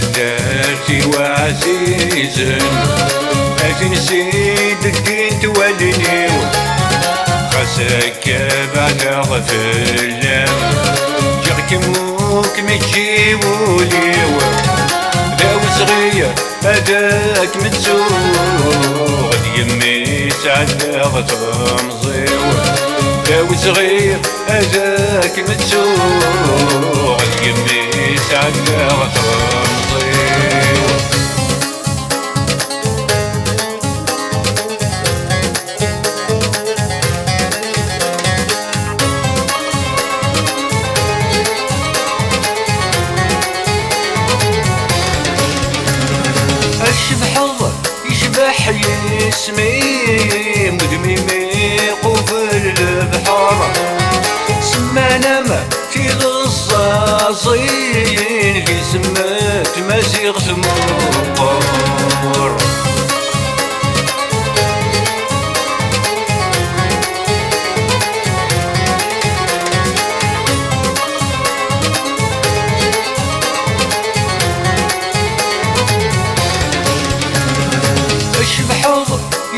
درتي وعزيزا أتنسيد الدين توليني خاصك بعد غفلة جاك موك متجيبولي داو صغير هذاك متسوغ يمي سعدها تمزيو داو صغير هذاك متسوغ يمي سعدها تمزيو يشبح يسمي مدمي قفل البحر سمانا ما في غصاصين اللي سمات مزيغ ثمار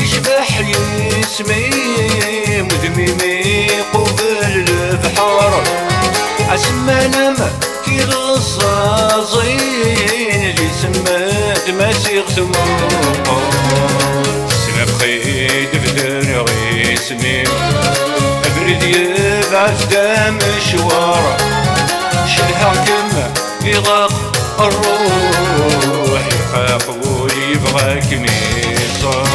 يشبح يسمي مدمي قبل البحر عسمانا ما في غصاصين اللي سمات مسيغ ثمار سناب خيد بدر غيسمي أبرد يبعث دا مشوار شلها كما يغاق الروح يخاف ويبغاك ميصار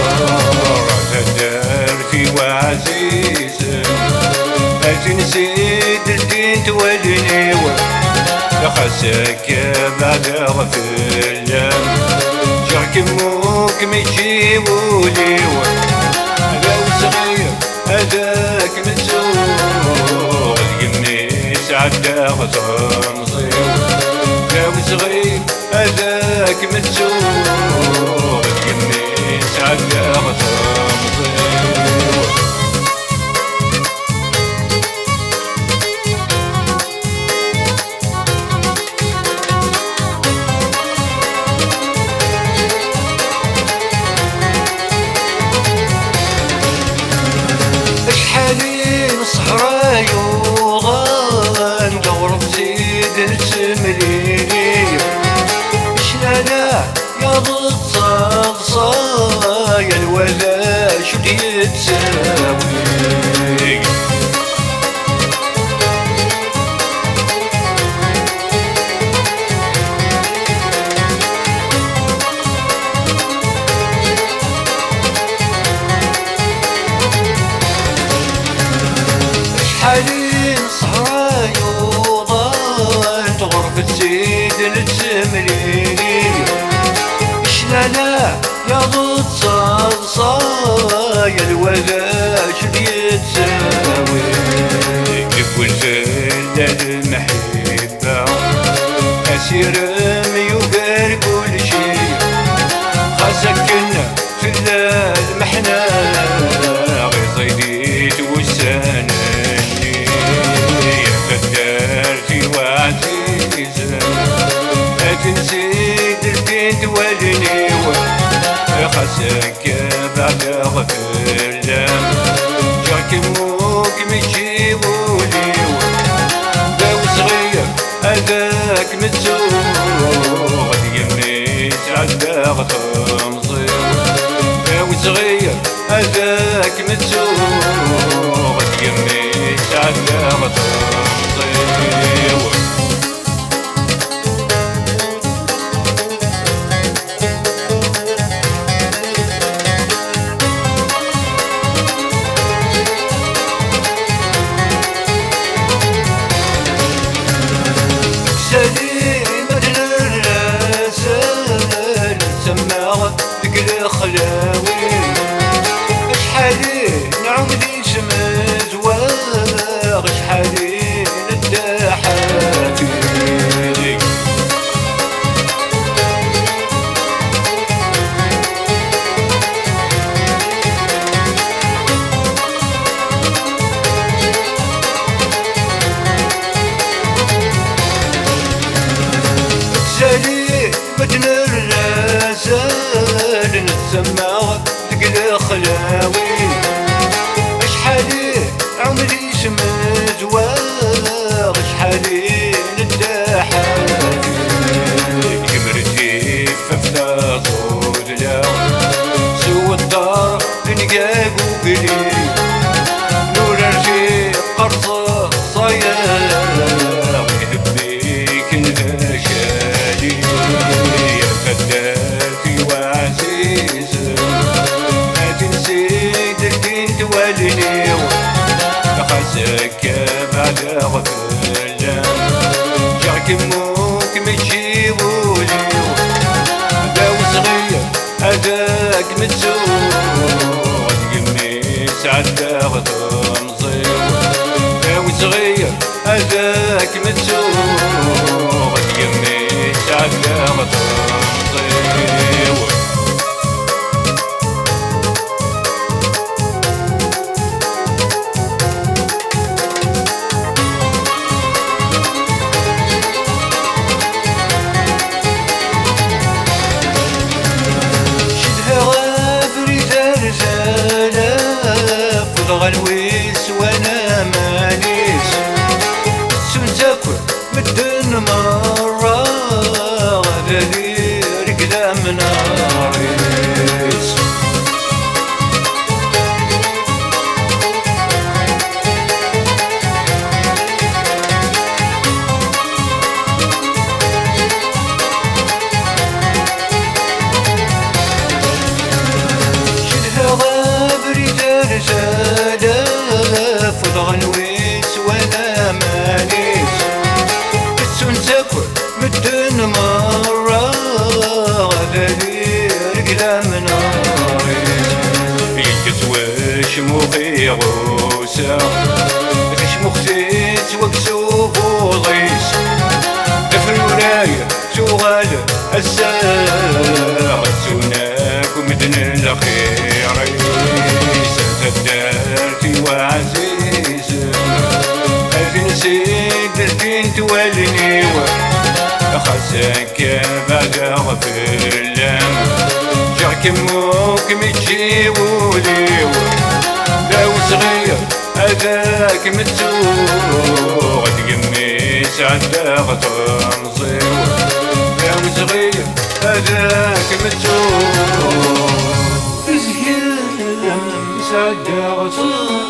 درتي وعزيزا أتنسيد الدين توليني خاصك بعد غفلة جاك موك متجيبولي لو صغير هذاك متسوغ يمي سعدها تمزيو لو صغير هذاك متسوغ يمي سعدها تمزيو اشحالين صحراء يوغان دور بزيد نتمليني شلالا يا ضصاصا يا الولا شو يتساوي حالين صحراء يوضان تغرب تزيد نتمليني شلالا يا ضد صلصا يا الولا شو يتساوي يقول زلة المحبة أسير ميوغر كل شي خاصك كنا في المحنة غير صيديت وسانا درتي وعزيزا أتنسيد الدين توليني خاصك بعد غفلة جاك موك متجيبولي داو صغير هذاك متسوغ يمي سعدها تمزيو داو صغير هذاك متسوغ يمي سعدها تمزيو سليمة الرسال سماغ ذكر خلاوي قل خلاوي اشحالي عمري مزواغ اشحالي نداحالي كبرتي ففلا صودلا سوى الدار نقاق وقلي نور رجي قرصة صياغ يهبيك البشالي يا فداتي وعزيز ما تنسي دلتين تواليني خزك بعد غفلة جاك موك متجيبولي داو صغير هذاك متزوج قميص عدا غضم زيو داو صغير هذاك متزوج قميص عدا غضم زيو غنويس وانا مانيس سنتاكل مدن مرة غدالي رقلا من ناريس شدها غابري درجالة فوض غنويس وانا مانيس السنتاكل مدن مرة غدالي رقلا من ناريس يتزواج موخي غوسا غش مختيت وكسوف وضيس دفنورايا شغال الساعة سوناك ومدن الأخير سدارتي وعزيز هذي نسيت دلتين تواليني خزاك بعد غفلة جاك موك متجيبولي داو صغير هذاك متسوق قميص عدا غطم زيو داو صغير هذاك متسوق عدا غطم